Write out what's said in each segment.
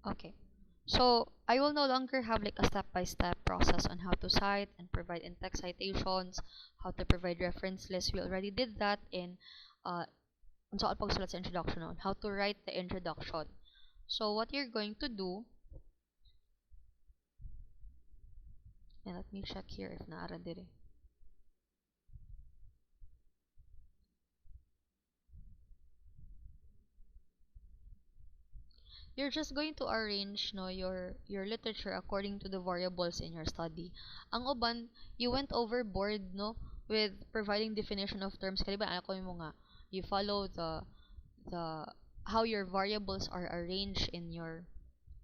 Okay. So I will no longer have like a step-by-step process on how to cite and provide in-text citations, how to provide reference lists. We already did that in sa pagsulat sa introduction on how to write the introduction. So what you're going to do, and let me check here if naara dire. You're just going to arrange no your literature according to the variables in your study. Ang uban, you went overboard no with providing definition of terms. Kaya ba ako mo nga, you follow the how your variables are arranged in your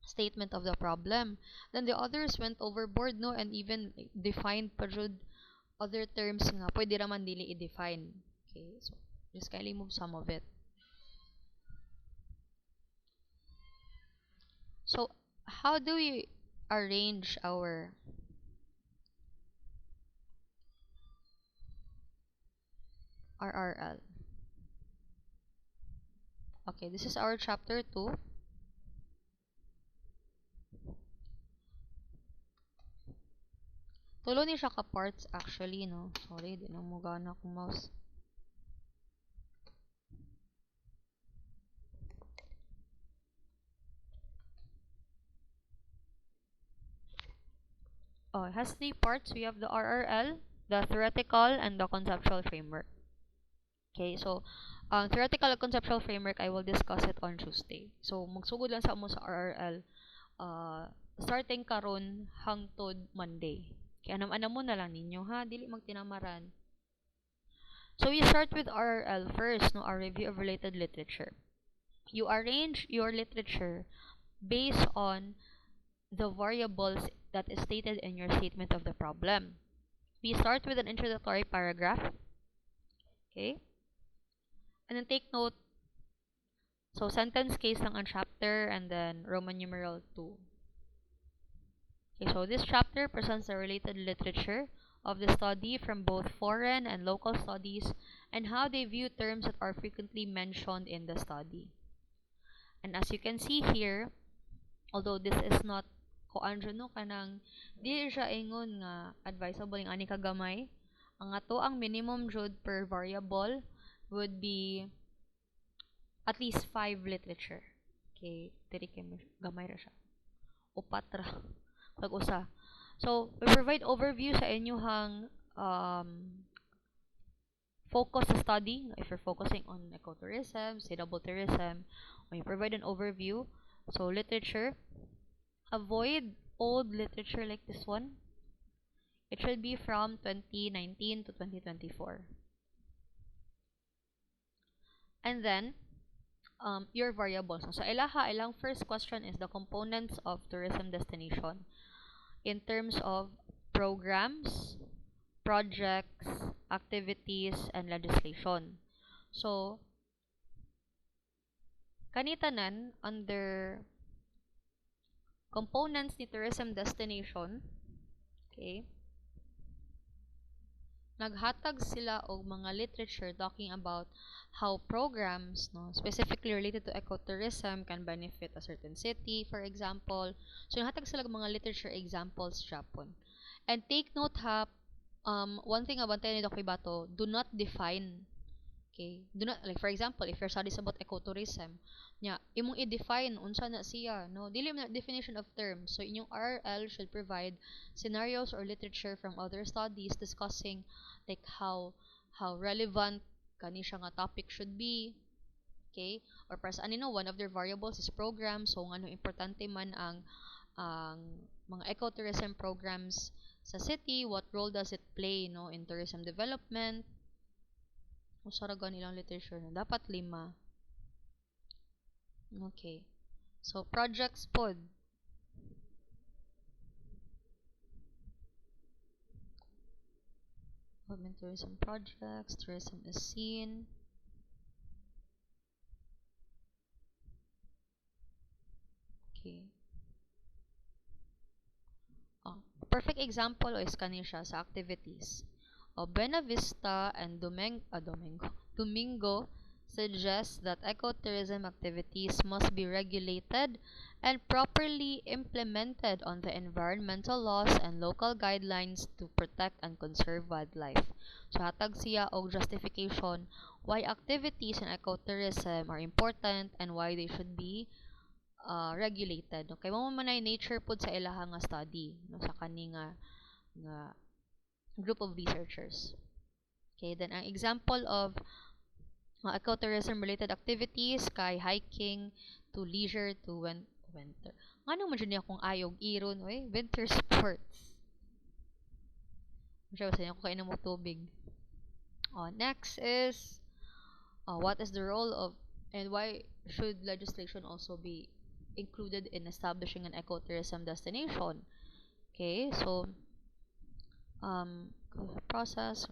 statement of the problem. Then the others went overboard no and even defined pa jud other terms nga pwede raman dili i-define. Okay, so just kindly move some of it. So how do we arrange our RRL? Okay, this is our chapter 2. Tulo ni siya ka parts actually no. Sorry, di na mo gana akong mouse. Oh, it has 3 parts. We have the RRL, the theoretical, and the conceptual framework. Okay, so theoretical and conceptual framework, I will discuss it on Tuesday. So magsugod lang sa mo sa RRL starting karon hangtod Monday. Kaya anam mo na lang ninyo ha, dili magtinamaran. So we start with RRL first, no, our review of related literature. You arrange your literature based on the variables that is stated in your statement of the problem. We start with an introductory paragraph. Okay? And then take note. So sentence case lang ang chapter and then Roman numeral 2. Okay, so this chapter presents the related literature of the study from both foreign and local studies and how they view terms that are frequently mentioned in the study. And as you can see here, although this is not kuan no kanang di siya ingon nga advisable yung ani kagamay, ang ato ang minimum jud per variable would be at least 5 literature. Okay, diri kay gamay ra siya. Upat ra pag usa. So, we provide overview sa inyong focus study. If you're focusing on ecotourism, say double tourism, we provide an overview. So, literature. Avoid old literature like this one. It should be from 2019 to 2024. And then, your variables. So, ilang first question is the components of tourism destination in terms of programs, projects, activities, and legislation. So, kanitanan under components ni tourism destination, okay, naghatag sila og mga literature talking about how programs, no, specifically related to ecotourism can benefit a certain city, for example. So, naghatag sila og mga literature examples Japon. And take note ha, one thing about ni Dr. Bato, do not define. Okay? Do not, like for example, if your studies about ecotourism, nya, imong i-define unsa na siya, no? Dili na definition of terms. So inyong RL should provide scenarios or literature from other studies discussing like how relevant kani siya nga topic should be. Okay? Or para sa anino, one of their variables is program. So ngano importante man ang mga ecotourism programs sa city, what role does it play no in tourism development? Usaragan ilang literature na dapat 5. Okay. So projects pod. Development tourism projects, tourism is seen. Okay. Perfect example is kanisha sa activities. Buena Vista and Domingo suggests that ecotourism activities must be regulated and properly implemented on the environmental laws and local guidelines to protect and conserve wildlife. So hatag siya og justification why activities in ecotourism are important and why they should be regulated. Okay, mo man ay nature pud sa ilaha nga study no sa kani nga group of researchers. Okay, then ang example of ecotourism related activities kay hiking to leisure to winter. Ngano man niya kung ayog iron winter sports. Siya sa ko kay mo tubig. Next is what is the role of and why should legislation also be included in establishing an ecotourism destination? Okay, so process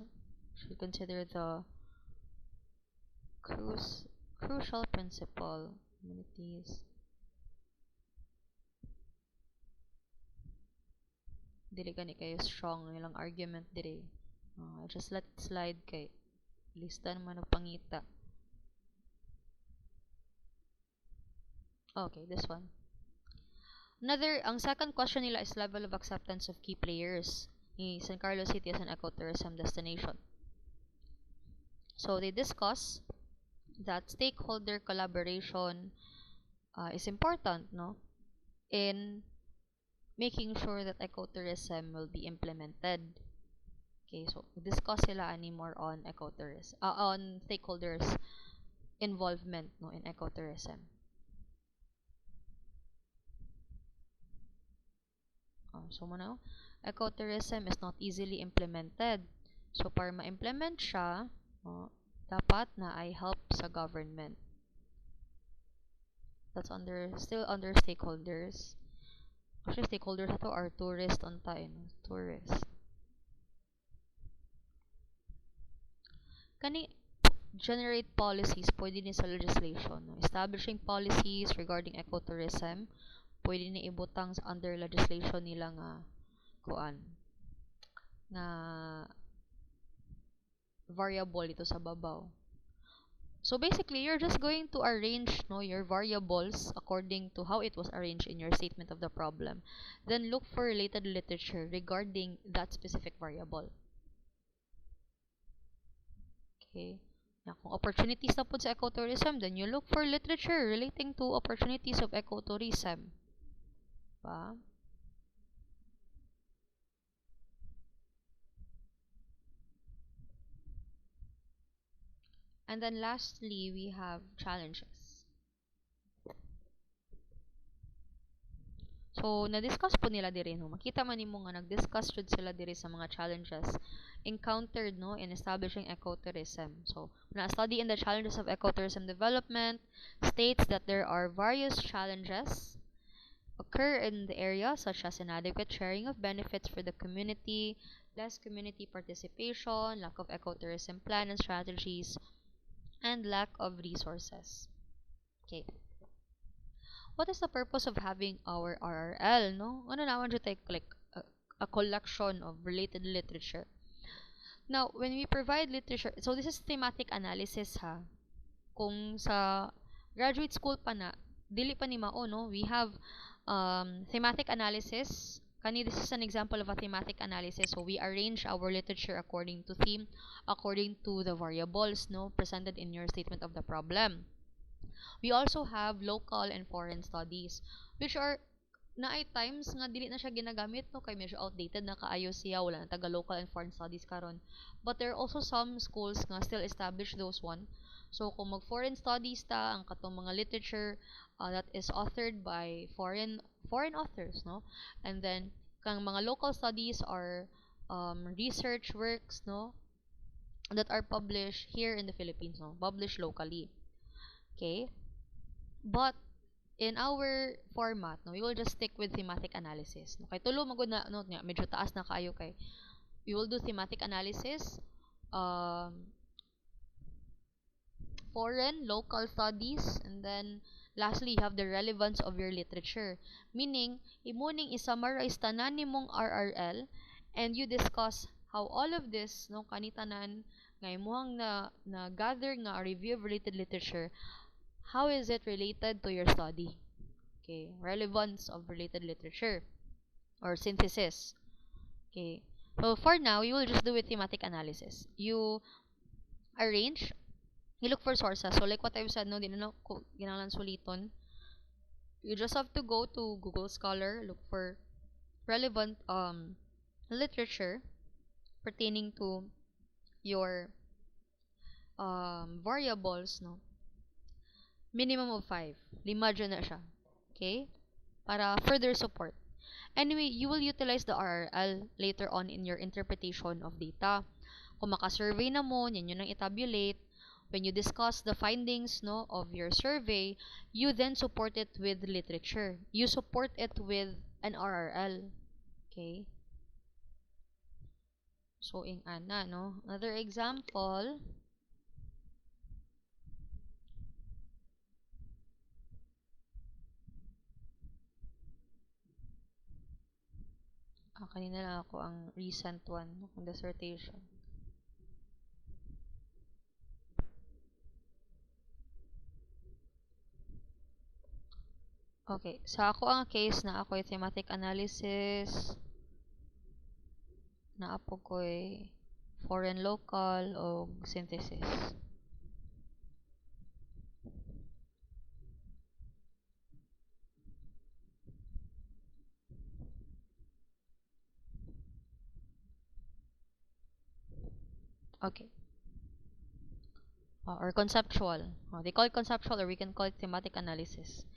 should consider the crucial principle communities dili gani kayo strong nilang argument diri just let it slide kay lista naman og pangita. Okay, this one. Ang second question nila is level of acceptance of key players ni San Carlos City as an ecotourism destination. So they discuss that stakeholder collaboration is important, no, in making sure that ecotourism will be implemented. Okay, so discuss sila ani more on ecotourism, on stakeholders involvement, no, in ecotourism. So muna, ecotourism is not easily implemented. So para ma-implement siya, dapat na ay help sa government. That's still under stakeholders. Actually, stakeholders ito are tourists on tayo, tourists. Kani generate policies pwede ni sa legislation, no? Establishing policies regarding ecotourism pwede ni ibutang under legislation nila nga variable ito sa babaw. So basically, you're just going to arrange your variables according to how it was arranged in your statement of the problem. Then look for related literature regarding that specific variable. Okay. Now, kung opportunities na po sa ecotourism, then you look for literature relating to opportunities of ecotourism. Pa? And then lastly, we have challenges. So, na-discuss po nila diri, no? Makita man nimo nga nag-discuss jud sila diri sa mga challenges encountered, no, in establishing ecotourism. So, na study in the challenges of ecotourism development states that there are various challenges occur in the area, such as inadequate sharing of benefits for the community, less community participation, lack of ecotourism plan and strategies, and lack of resources. Okay. What is the purpose of having our RRL, no? Ano naman dito like a collection of related literature. Now, when we provide literature, so this is thematic analysis ha. Kung sa graduate school pa na, dili pa ni mao, no? We have thematic analysis. This is an example of a thematic analysis. So we arrange our literature according to theme, according to the variables, no, presented in your statement of the problem. We also have local and foreign studies, which are naay times nga dili na siya ginagamit, no, kay medyo outdated na kaayo siya, wala na taga local and foreign studies karon. But there are also some schools nga still establish those one. So kung mag foreign studies ta, ang katong mga literature that is authored by foreign authors, no, and then kang mga local studies are research works, no, that are published here in the Philippines, no, published locally. Okay, but in our format, no, we will just stick with thematic analysis. No, kay tulo magud na no, medyo taas na kayo kay we will do thematic analysis, foreign, local studies, and then lastly, you have the relevance of your literature. Meaning, imo ning i-summarize tanan nimong RRL and you discuss how all of this, no, kanitanan nga imuhang na gather nga a review of related literature, how is it related to your study? Okay, relevance of related literature or synthesis. Okay, so for now, you will just do a thematic analysis. You arrange, you look for sources. So like what I've said, no, di na ko ginalan suliton. You just have to go to Google Scholar, look for relevant literature pertaining to your variables, no? Minimum of 5. Lima dyan na siya. Okay? Para further support. Anyway, you will utilize the RRL later on in your interpretation of data. Kung maka-survey na mo, yan yun ang itabulate. When you discuss the findings, no, of your survey, you then support it with literature. You support it with an RRL. Okay? So, in ana, no? Another example. Kanina lang ako ang recent one, ang dissertation. Okay, sa ako ang case na ako'y thematic analysis, na ako ko'y foreign local o synthesis. Okay. Or conceptual. They call it conceptual or we can call it thematic analysis.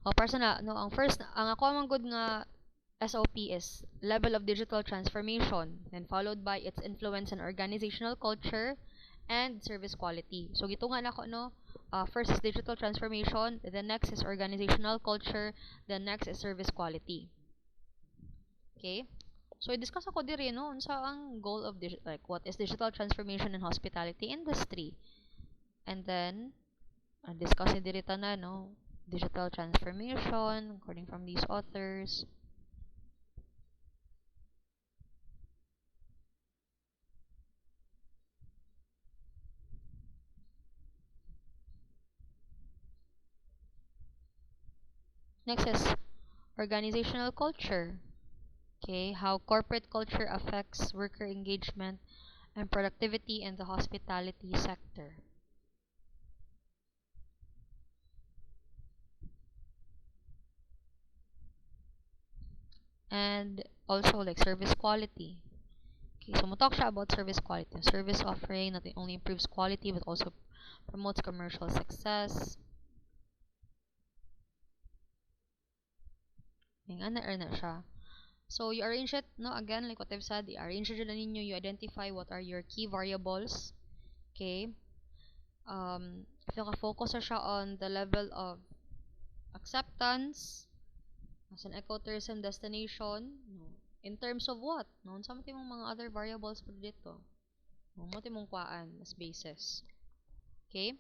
Para na, no, ang first, ang ako ang good nga SOP is level of digital transformation, then followed by its influence on organizational culture and service quality. So, gitungan ako, no, first is digital transformation, the next is organizational culture, the next is service quality. Okay? So, i-discuss ako diri, no, unsa ang goal of like what is digital transformation in hospitality industry. And then, discuss ni diri tanan, no, digital transformation according from these authors. Next is organizational culture. Okay, how corporate culture affects worker engagement and productivity in the hospitality sector. And also like service quality. Okay, so we'll talk siya about service quality. Service offering not only improves quality but also promotes commercial success. Nga na siya. So you arrange it, no, again, like what I've said, i-arrange it na ninyo, you identify what are your key variables. Okay? If naka-focus siya on the level of acceptance as an ecotourism destination, no, in terms of what? No, sa mong mga other variables po dito. No, mo mong kwaan as basis. Okay?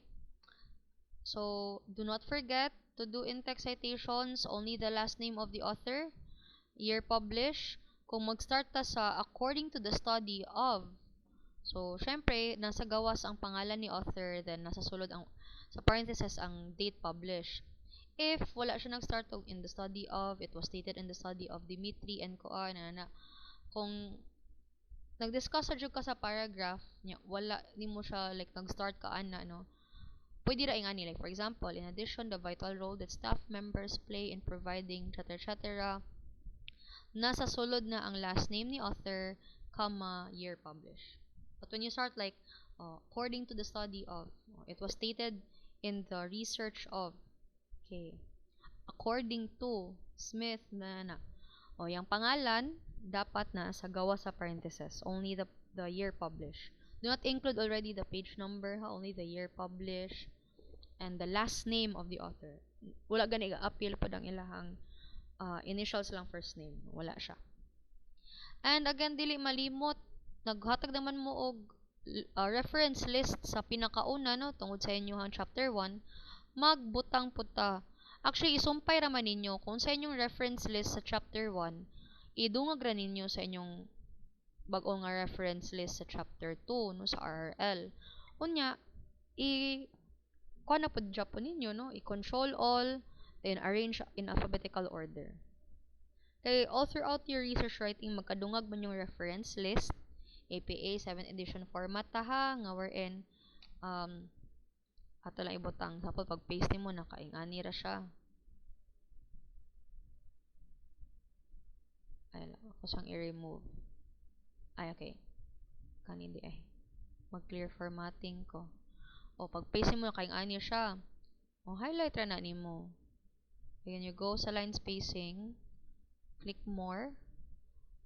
So, do not forget to do in-text citations, only the last name of the author, year published. Kung mag-start ta sa according to the study of, so, syempre, nasa gawas ang pangalan ni author, then nasa sulod ang, sa parenthesis ang date published. If wala siya nag-start in the study of, it was stated in the study of Dimitri and Koan, kung nag-discuss ka sa paragraph, wala, di mo siya, like, nag-start ka, no? Pwede ra ingani, like, for example, in addition, the vital role that staff members play in providing, etc. Nasa sulod na ang last name ni author, comma, year published. But when you start like, according to the study of, it was stated in the research of, okay, according to Smith na, yung pangalan, dapat na sa gawa sa parenthesis, only the year published. Do not include already the page number, only the year published, and the last name of the author. Wala gani appeal pa ang ilahang initials lang first name. Wala siya. And again, dili malimot, naghatag naman mo og reference list sa pinakauna, no, tungod sa inyong chapter 1, magbutang puta. Actually, isumpay raman ninyo kung sa inyong reference list sa chapter 1, idungag ra ninyo sa inyong bag-o nga reference list sa chapter 2 no sa RRL. Unya kuha na pod Japon ninyo no, i-control all, then arrange in alphabetical order. Kay all throughout your research writing magkadungag man yung reference list, APA 7th edition format ta ha, nga wherein ato lang ibutang sapol pag paste mo nakaingani ra siya. Ay lang ako siyang i-remove. Ay okay. Kanindi ay. Mag-clear formatting ko. O pag paste mo nakaingani siya. O highlight ra na nimo. Then you go sa line spacing, click more.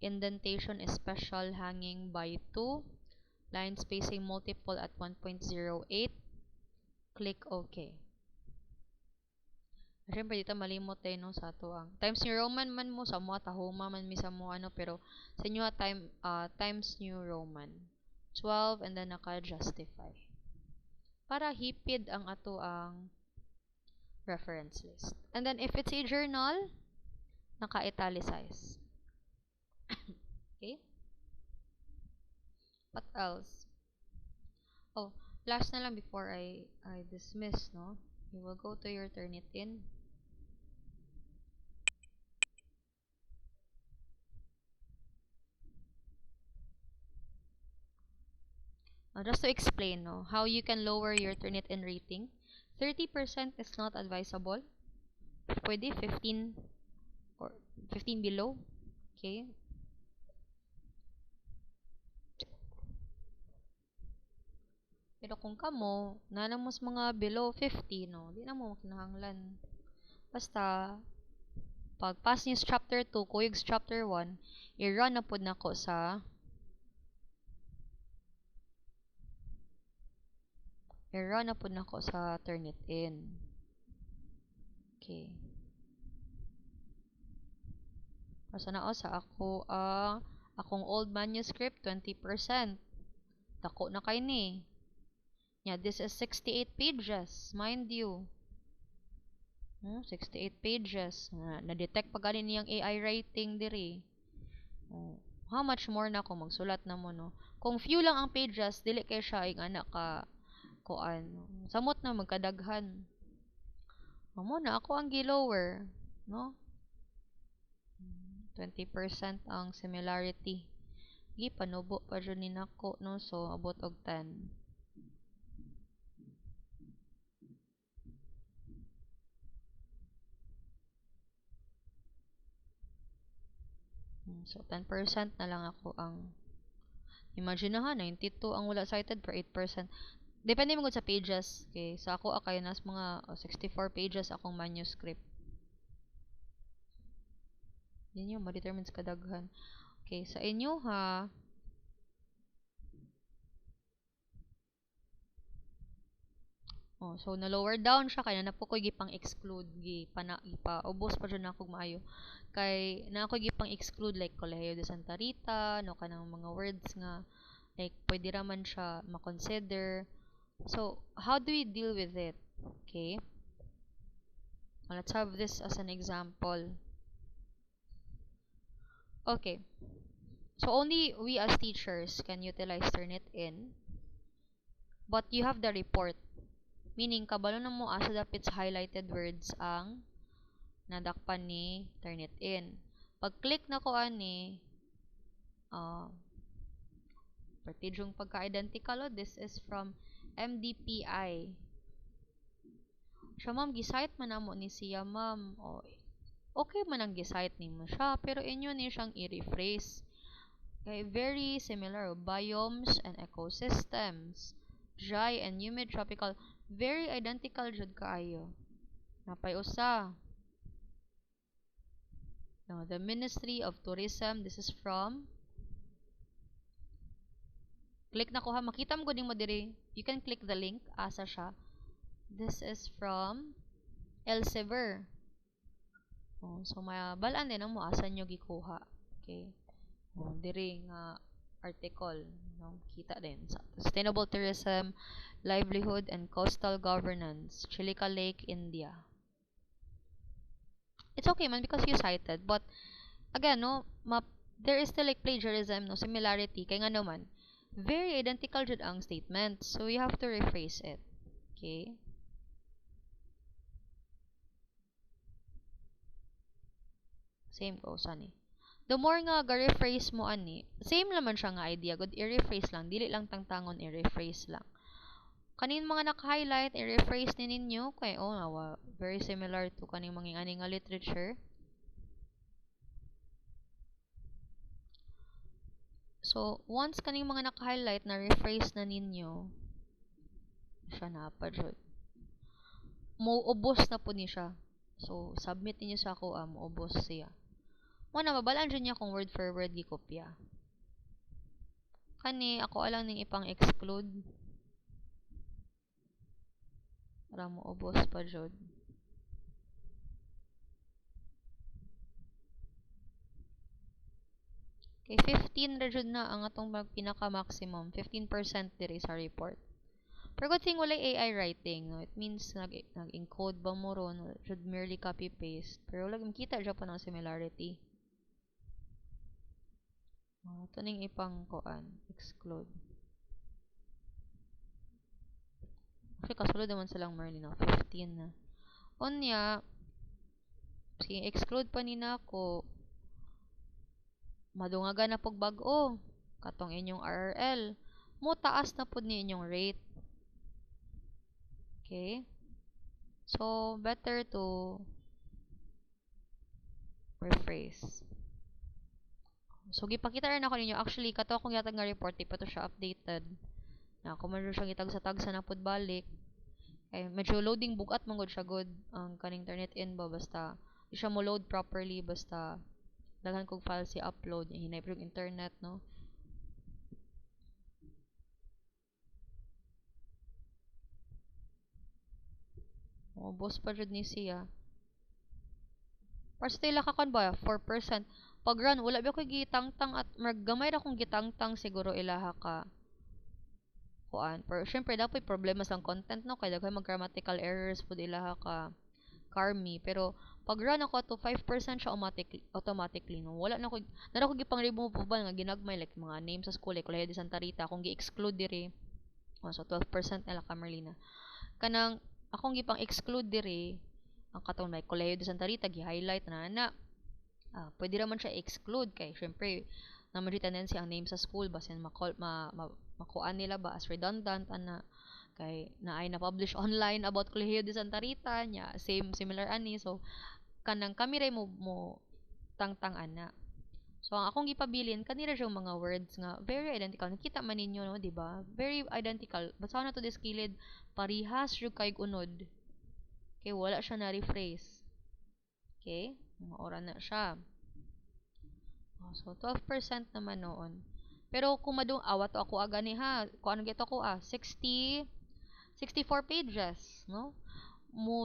Indentation is special hanging by 2. Line spacing multiple at 1.08. Click OK. Siyempre dito malimot tayo no sa ato ang Times New Roman man mo sa mo tahuma man mi sa mo ano, pero sa inyo Times New Roman 12 and then naka-justify para hipid ang ato ang reference list. And then if it's a journal, naka-italicize. Okay? What else? Oh, last na lang before I dismiss, no? You will go to your Turnitin. Just to explain, no, how you can lower your Turnitin rating. 30% is not advisable. Pwede 15 or 15 below. Okay? Pero kung kamo, nanamos mga below 50, no, di na mo kinahanglan. Basta, pag pass niyo sa chapter 2, kuyog sa chapter 1, i-run na po na ko sa Turnitin. Okay. Basta na sa ako akong old manuscript 20%. Dako na kay ni. Yeah, this is 68 pages, mind you. 68 pages. Na-detect pa ganin niyang AI writing diri. How much more na ako magsulat na mo no. Kung few lang ang pages, dili kay siya ing anak ka kuan. Samot na magkadaghan. Amo na ako ang gilower, no? 20% ang similarity. Gi panubo pa jud ni nako no, so abot og 10. So 10% na lang ako ang imagine na ha 92 ang wala cited per 8%. Depende mo sa pages. Okay, sa ako akay nas mga 64 pages akong manuscript. Yan yung ma-determine sa kadaghan. Okay, sa inyo ha. So na-lower down siya kaya na po ko gipang-exclude gipa-ubos pa dyan ako maayo. Kay na ako gipang-exclude like Colegio de Santa Rita, no kanang mga words nga like pwede ra man siya ma-consider. So, how do we deal with it? Okay? Let's have this as an example. Okay. So, only we as teachers can utilize Turnitin. But you have the report. Meaning, kabalo na mo asa dapit sa highlighted words ang nadakpan ni Turnitin. Pag-click na ko ani, partidyong pagka-identical, this is from MDPI. Siya ma'am, gisite man namo ni siya ma'am. Okay man ang gisite ni mo siya, pero inyo ni siyang i-rephrase. Okay, very similar. Biomes and ecosystems. Dry and humid tropical. Very identical jud kaayo. Napay usa. No, the Ministry of Tourism. This is from click na ko ha. Makita mo guding mo diri. You can click the link. Asa siya. This is from Elsevier. So mabalaan din ang mo asa nyo gikuha. Okay. Diri nga article. No? Kita din. Sustainable Tourism, Livelihood and Coastal Governance. Chilika Lake, India. It's okay man because you cited. But, again, no, there is still like plagiarism, no similarity. Kaya nga naman, very identical jud ang statement. So you have to rephrase it. Okay? Same goes ani. The more nga ga-rephrase mo ani, same naman siya nga idea. Good, i-rephrase lang. Dili lang tangtangon, i-rephrase lang. Kanin mga naka-highlight, i-rephrase ni ninyo. Kay, nawa, very similar to kaning mga ani nga literature. So, once kaning mga naka-highlight na rephrase na ninyo, siya na pa jud. Ubos na po ni siya. So, submit niyo sa ako, ubos siya. Muna, mabalaan dyan niya kung word for word gikopya. Kani, ako alang ning ipang exclude. Para mo ubos pa jud. Okay, 15 ra jud na ang atong pinaka-maximum. 15% diri sa report. Pero good thing wala AI writing. No? It means nag-encode ba mo ron? Should merely copy-paste. Pero wala makita dyan po ng similarity. Ito ning ipang koan. Exclude. Actually, kasulod naman silang merely na. 15 na. Onya, sige, exclude pa ni na ako. Madungaga na pog bag-o. Katong inyong RRL. Mo taas na po ni inyong rate. Okay? So, better to rephrase. So, gipakita rin ako ninyo. Actually, kato akong yatag nga report, di pa to siya updated. Na, kung meron siyang itag-sa-tag sa napod balik. Ay, medyo loading bugat mong good siya good. Ang kaning internet in ba, basta, di siya mo load properly, basta, daghan kong file si upload. Hinay pa yung internet, no? Boss pa jud ni siya. Para sa tila ka kon ba, 4%. Pag run, wala ba ko gitangtang at gamay ra kong gitangtang siguro ilaha ka kuan. Pero syempre dapat problema sa content no kay daghay mag grammatical errors pud ilaha ka karmi. Pero pag run ako to 5% siya automatically no. Wala na ko nara ko gipang remove ba nga ginagmay like mga names sa school like Colegio de Santa Rita kung gi-exclude diri. So 12% nila ka Merlina. Kanang akong gipang exclude diri ang katong like Colegio de Santa Rita gi-highlight na pwede raman siya exclude kay syempre naman rin tendency ang name sa school basin makuan nila ba as redundant ana kay naay na publish online about Colegio de Santa Rita nya similar ani so kanang kami ray mo tangtang ana so ang akong gipabilin kanira siyang mga words nga very identical nakita man ninyo no di ba very identical basta na to this kilid parihas jud kay unod kay wala siya na rephrase okay mga ora na siya. So, 12% naman noon. Pero kung awat ako agani ha, kung ano gito ko 64 pages, no?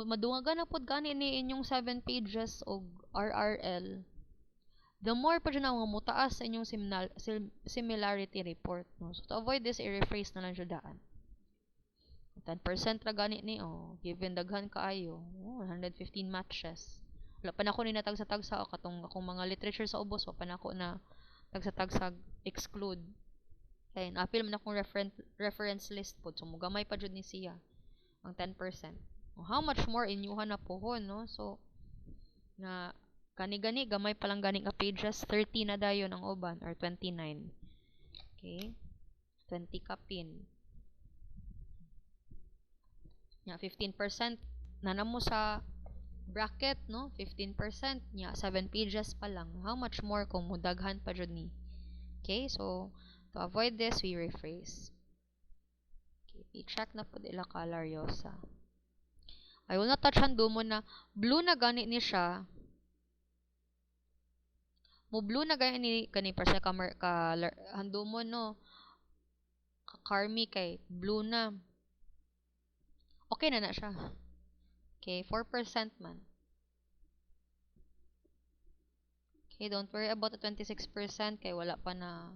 Madungaga na pod gani ni inyong 7 pages og RRL. The more pa dyan nga mutaas sa inyong similarity report, no? So, to avoid this, i-rephrase na lang siya daan. 10% ra gani ni, given daghan kaayo, 115 matches. Wala pa na ako ni natagsa-tagsa o katong akong mga literature sa ubos wa pa na ako na tagsa-tagsag exclude kay na-appeal man akong reference list pod so mugamay pa jud ni siya ang 10%. How much more inyuhan na pohon no so na gani gamay pa lang gani nga pages 30 na dayon ang uban or 29. Okay? 20 ka pin. Ya 15% na namo sa bracket no 15% nya 7 pages pa lang how much more kung mudaghan pa jud ni okay so to avoid this we rephrase okay i-check na pud ila kalaryosa I will not touch handumon na blue na gani ni siya mo blue na gani ni kani pa siya ka handumon no ka karmi kay blue na okay na siya okay 4% man. Okay, don't worry about the 26% kay wala pa na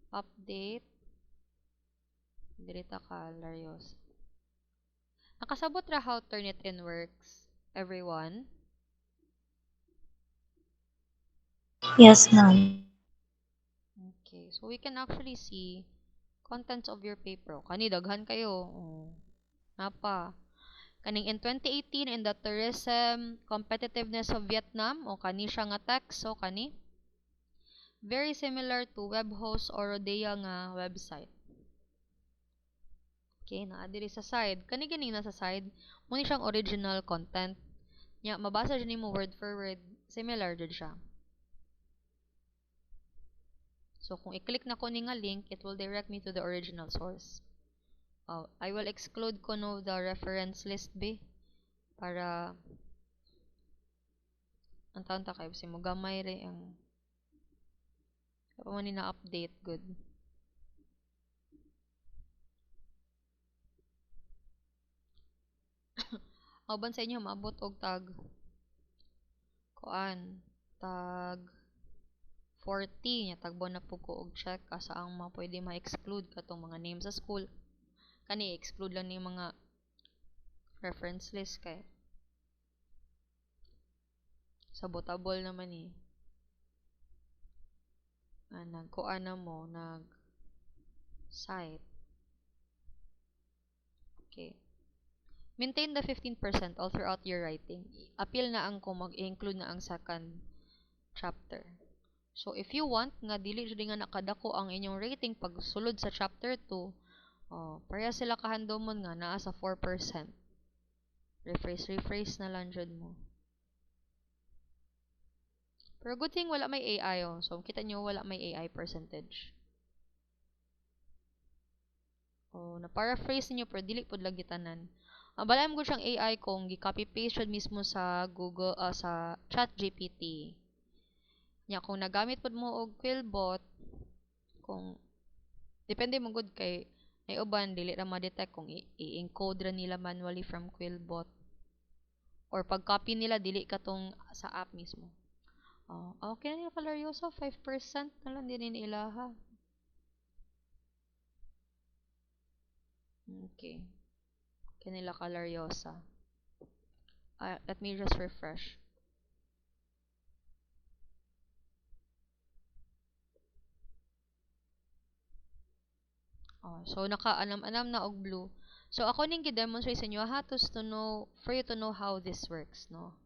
update. Dirita ka, Larios. Nakasabot ra how Turnitin works, everyone? Yes, ma'am. So, we can actually see contents of your paper. Kani, daghan kayo. Napa. Kaning in 2018, in the tourism competitiveness of Vietnam, o kani siya nga text. So, kani, very similar to Webhost or Rodea nga website. Okay, naa diri sa side. Kani ganing nasa side, muna siyang original content. Nya, mabasa dyan mo word for word. Similar dyan siya. So, kung i-click na ko ni nga link, it will direct me to the original source. I will exclude ko no the reference list B para ang taon ta kayo mo gamay rin ang pa man ni na update good. Auban sa inyo maabot og tag kuan tag 40 nya tagbo na po ko og check asa ang mga pwede ma-exclude katong mga names sa school. Kani exclude lang ni mga reference list kay sabotable naman eh. Nagkuan na mo nag site. Okay. Maintain the 15% all throughout your writing. Appeal na ang kung mag-include na ang second chapter. So, if you want, nga dili jud nga nakadako ang inyong rating pag sulod sa chapter 2, pareha sila kahandomon nga naa sa 4%. Rephrase na lang jud mo. Pero good thing wala may AI So, kita nyo wala may AI percentage. Na-paraphrase niyo pero dili pod lagi tanan. Balaam ko siyang AI kung gi-copy paste mismo sa Google sa ChatGPT. Nya kung nagamit pod mo og Quillbot, kung depende mo gud kay may uban dili ra ma-detect kung i-encode ra nila manually from Quillbot or pag copy nila dili katong sa app mismo. Okay na Coloriosa 5% na lang din ilaha. Okay. Kanila Coloriosa. Let me just refresh. So naka-anam-anam na og blue. So ako ning gi-demonstrate sa inyo for you to know how this works, no?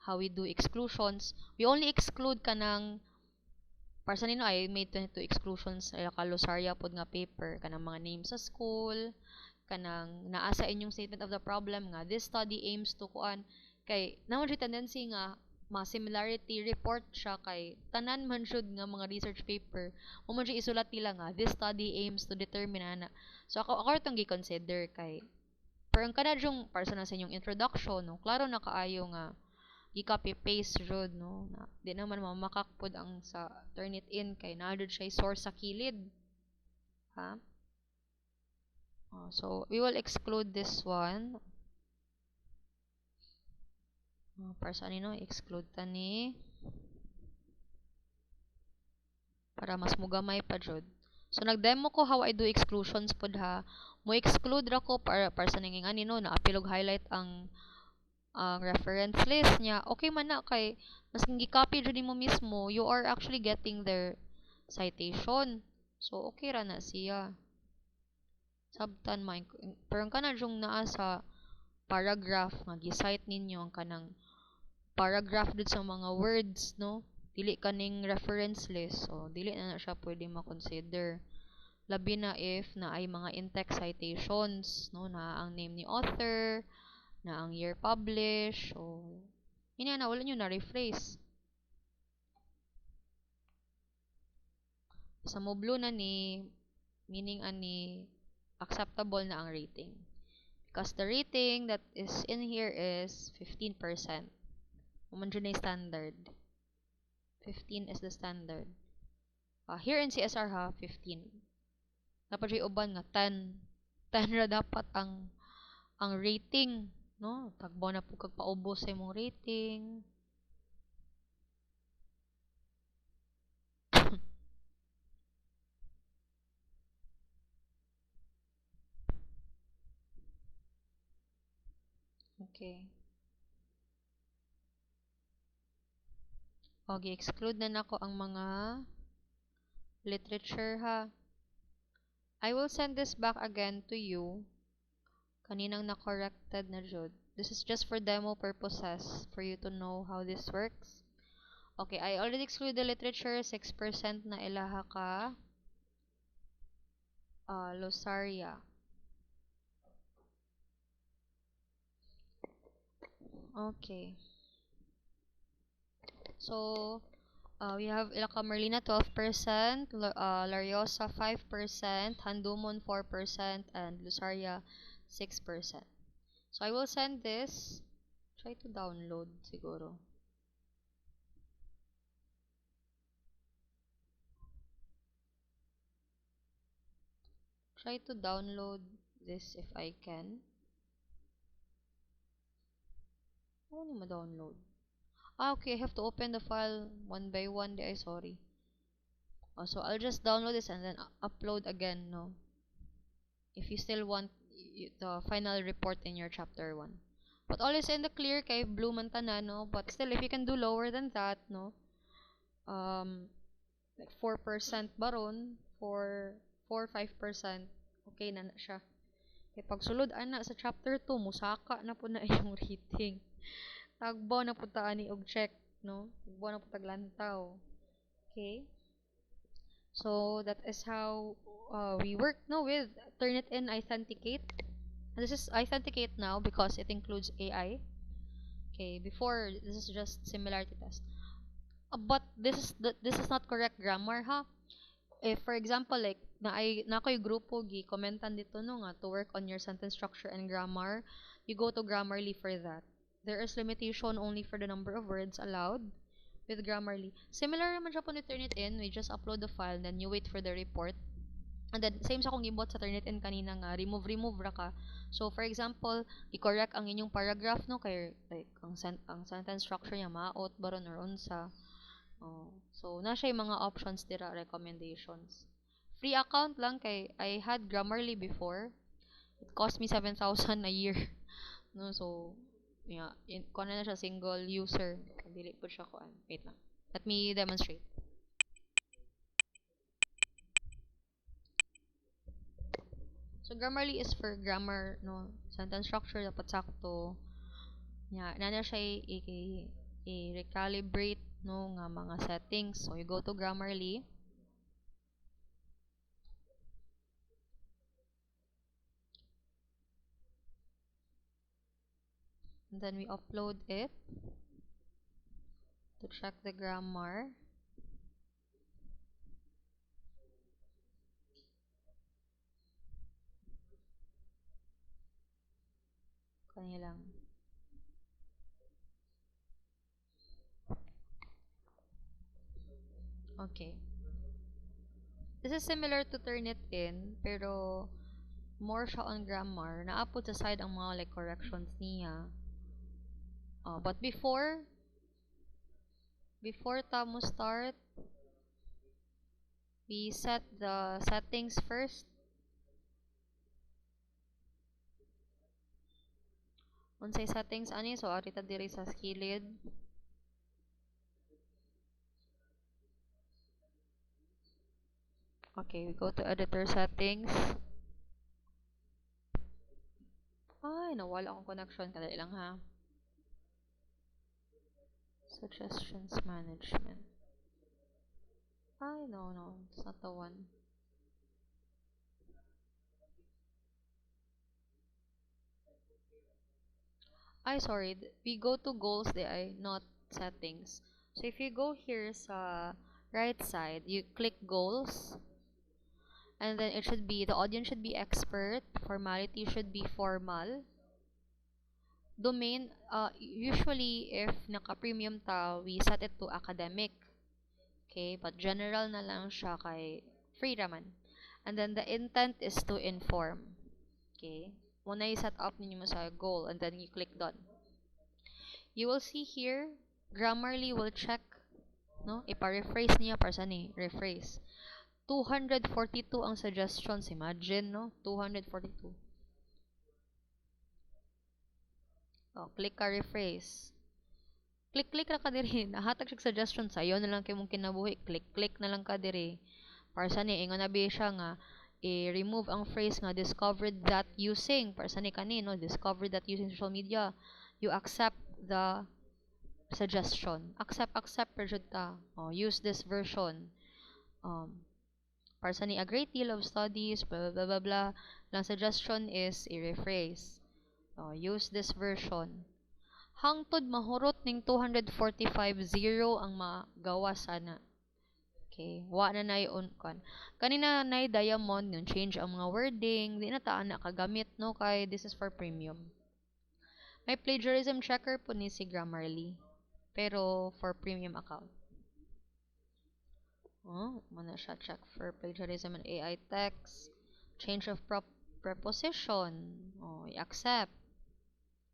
How we do exclusions. We only exclude kanang para sa nino I made 22 exclusions sa kalusarya pod nga paper kanang mga names sa school, kanang naa sa inyong statement of the problem nga this study aims to kuan kay namon siya tendency nga ma-similarity report siya kay tanan man jud nga mga research paper mo man siya isulat nila nga this study aims to determine ana. So ako itong gi-consider kay pero ang kada jung para sa inyong introduction no klaro na kaayo nga i-copy paste jud no na di naman mamakakpod ang sa Turnitin kay naa jud siya source sa kilid ha. So we will exclude this one. Para sa nino exclude tani para mas mugamay pa jud. So nagdemo ko how I do exclusions pod ha. Mo exclude ra ko para sa ninging anino na apilog highlight ang reference list niya. Okay man na kay mas gi-copy jud mo mismo, you are actually getting their citation. So okay ra na siya. Sabtan man pero kana jung naa sa paragraph nga gi-cite ninyo ang kanang paragraph dun sa mga words no dili kaning reference list so dili na siya pwede ma-consider labi na if na ay mga in-text citations no na ang name ni author na ang year published so ina na wala nyo na rephrase sa moblo na ni meaning ani acceptable na ang rating because the rating that is in here is 15%. Naman dyan na standard. 15 is the standard. Here in CSR ha, 15. Dapat dyan uban nga 10. 10 ra dapat ang rating. No? Tagbaw na po kagpaubos sa imong rating. Okay. Okay, exclude na nako ang mga literature ha. I will send this back again to you. Kaninang na-corrected na jud. This is just for demo purposes for you to know how this works. Okay, I already exclude the literature. 6% na ilaha ka. Losaria. Okay. So, we have Ilaka Merlina 12%, Lariosa 5%, Handumon 4%, and Lusaria 6%. So, I will send this. Try to download siguro. Try to download this if I can. Ano mo download? Okay, I have to open the file one by one. Sorry. So I'll just download this and then upload again, no? If you still want the final report in your chapter 1. But all is in the clear kay blue man tanan, no? But still, if you can do lower than that, no? Like 4% baron, 5%, okay na siya. Kay pagsulod ana sa chapter 2, musaka na po na yung reading. Tagbaw na po taani og check, no? Tagbaw na po taglantaw. Okay? So that is how we work no with Turnitin Authenticate. And this is Authenticate now because it includes AI. Okay, before this is just similarity test. But this is not correct grammar ha. If for example like na ko'y grupo gi komentan dito no nga to work on your sentence structure and grammar, you go to Grammarly for that. There is limitation only for the number of words allowed with Grammarly. Similar naman siya po ni Turnitin, we just upload the file then you wait for the report. And then same sa kung gibot sa Turnitin kanina nga remove ra ka. So for example, i-correct ang inyong paragraph no kay like ang sentence structure niya maot baron or unsa. So na siya yung mga options dira recommendations. Free account lang kay I had Grammarly before. It cost me 7,000 a year. No, so yeah, kuha na siya single user. Dili po siya kuan. Wait lang. Let me demonstrate. So Grammarly is for grammar, no, sentence structure dapat sakto. Yeah, na siya i-recalibrate no nga mga settings. So you go to Grammarly. And then we upload it to check the grammar. Kanya lang. Okay. This is similar to Turnitin, pero more siya on grammar. Naapod sa side ang mga like corrections niya. But before ta mo start, we set the settings first. Unsay settings ani? So arita diri sa skilled. Okay, we go to editor settings. Ay, nawala akong connection. Kadali lang ha. Suggestions management. Ay, no. It's not the one. Ay, sorry. We go to goals not settings. So if you go here sa right side, you click goals. And then it should be, the audience should be expert. Formality should be formal. Domain, usually if naka-premium ta, we set it to academic. Okay, but general na lang siya kay free raman. And then the intent is to inform. Okay, muna i-set up ninyo mo sa goal and then you click done. You will see here, Grammarly will check, no? Ipa-rephrase niya para saan rephrase. 242 ang suggestions, imagine, no? 242. Click ka rephrase. Click na ka diri. Nahatag siya suggestion sa'yo na lang kay mong kinabuhi. Click na lang ka diri. Para sa ni, ingon na ba siya nga, i-remove ang phrase nga discovered that using, para sa ni kanino, discovered that using social media, you accept the suggestion. Accept, per jud ta. Use this version. Para sa ni, a great deal of studies, blah, blah, blah, blah. Lang suggestion is, i-rephrase. Use this version. Hangtod mahurot ning 245 zero ang magawa sana. Okay, wa na nay on kan. Kanina nay diamond yung change ang mga wording, di na ta na kagamit no kay this is for premium. May plagiarism checker po ni si Grammarly, pero for premium account. Mana siya check for plagiarism and AI text, change of preposition, i-accept.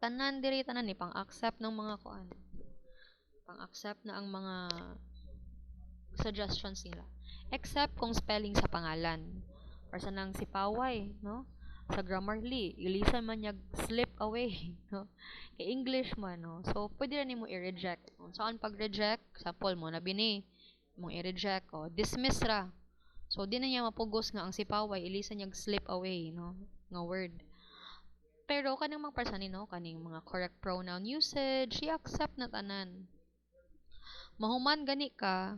Tanan diri tanan ni pang-accept ng mga kuan. Pang-accept na ang mga suggestions nila. Except kung spelling sa pangalan. Para sa nang si Paway, no? Sa Grammarly, ilisan man niya slip away, no? Kay English man, no? So, pwede na nimo i-reject. Saan pag-reject? Sample mo na bini, mong i-reject, dismiss ra. So, di na niya mapugos nga ang si Paway, ilisan niya slip away, no? Nga word. Pero kanang mga person no, kaning mga correct pronoun usage, i-accept na tanan. Mahuman gani ka,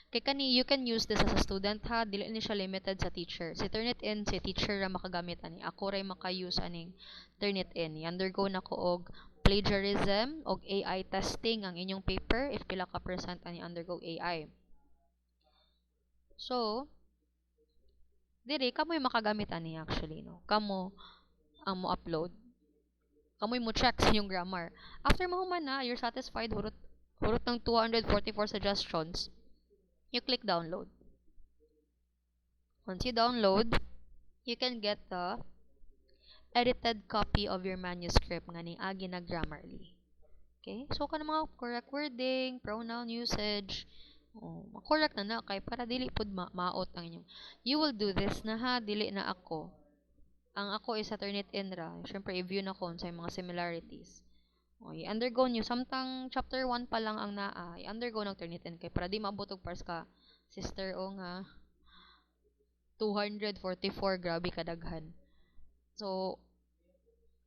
kay kani you can use this as a student ha, dili ni siya limited sa teacher. Si Turnitin, si teacher ra makagamit ani. Ako ray maka-use aning Turnitin. I-undergo na ko og plagiarism og AI testing ang inyong paper if pila ka percent ani undergo AI. So, diri kamoy makagamit ani actually no. Kamo ang mo upload. Kamoy mo check sa inyong grammar. After mahuman na, you're satisfied hurot ng 244 suggestions. You click download. Once you download, you can get the edited copy of your manuscript nga ni agi na Grammarly. Okay? So kana mga correct wording, pronoun usage, correct na kay para dili pud maot ang inyong. You will do this na ha, dili na ako. Ang ako is sa Turnitin ra. Syempre i-view na ko sa mga similarities. I-undergo nyo. Samtang chapter 1 pa lang ang naa. I-undergo ng Turnitin kay para di mabutog pars ka. Sister o nga 244 grabe kadaghan. So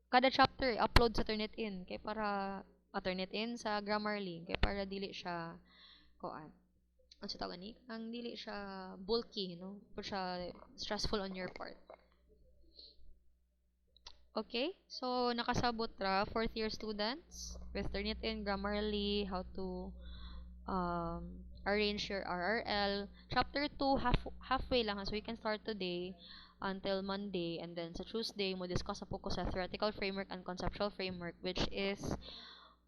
kada chapter upload sa Turnitin kay para Turnitin sa Grammarly kay para dili siya kuan. Ang sa tawag ni ang dili siya bulky, no? Pero siya stressful on your part. Okay, so nakasabot ra 4th year students with Turnitin, Grammarly, how to arrange your RRL. Chapter 2 halfway lang so you can start today until Monday, and then sa Tuesday mo discuss po ko sa theoretical framework and conceptual framework, which is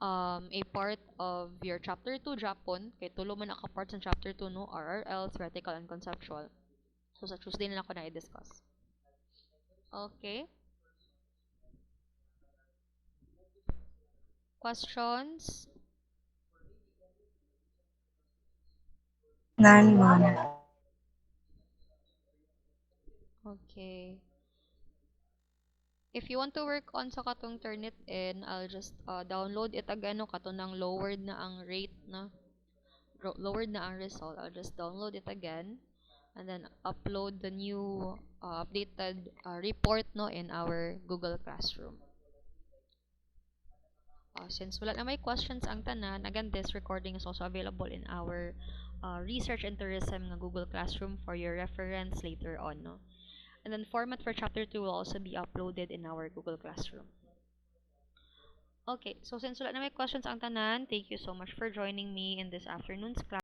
a part of your chapter 2 Japon. Kay tulo man naka parts ng chapter 2 no, RRL, theoretical and conceptual. So sa Tuesday na ako na i-discuss. Okay. Questions? None, ma'am. Okay. If you want to work on sa katong Turnitin, I'll just download it again no kato nang lowered na ang rate na lowered na ang result. I'll just download it again and then upload the new updated report no in our Google Classroom. Since wala na may questions ang tanan, again, this recording is also available in our research and tourism nga Google Classroom for your reference later on. No? And then format for chapter 2 will also be uploaded in our Google Classroom. Okay, so since wala na may questions ang tanan, thank you so much for joining me in this afternoon's class.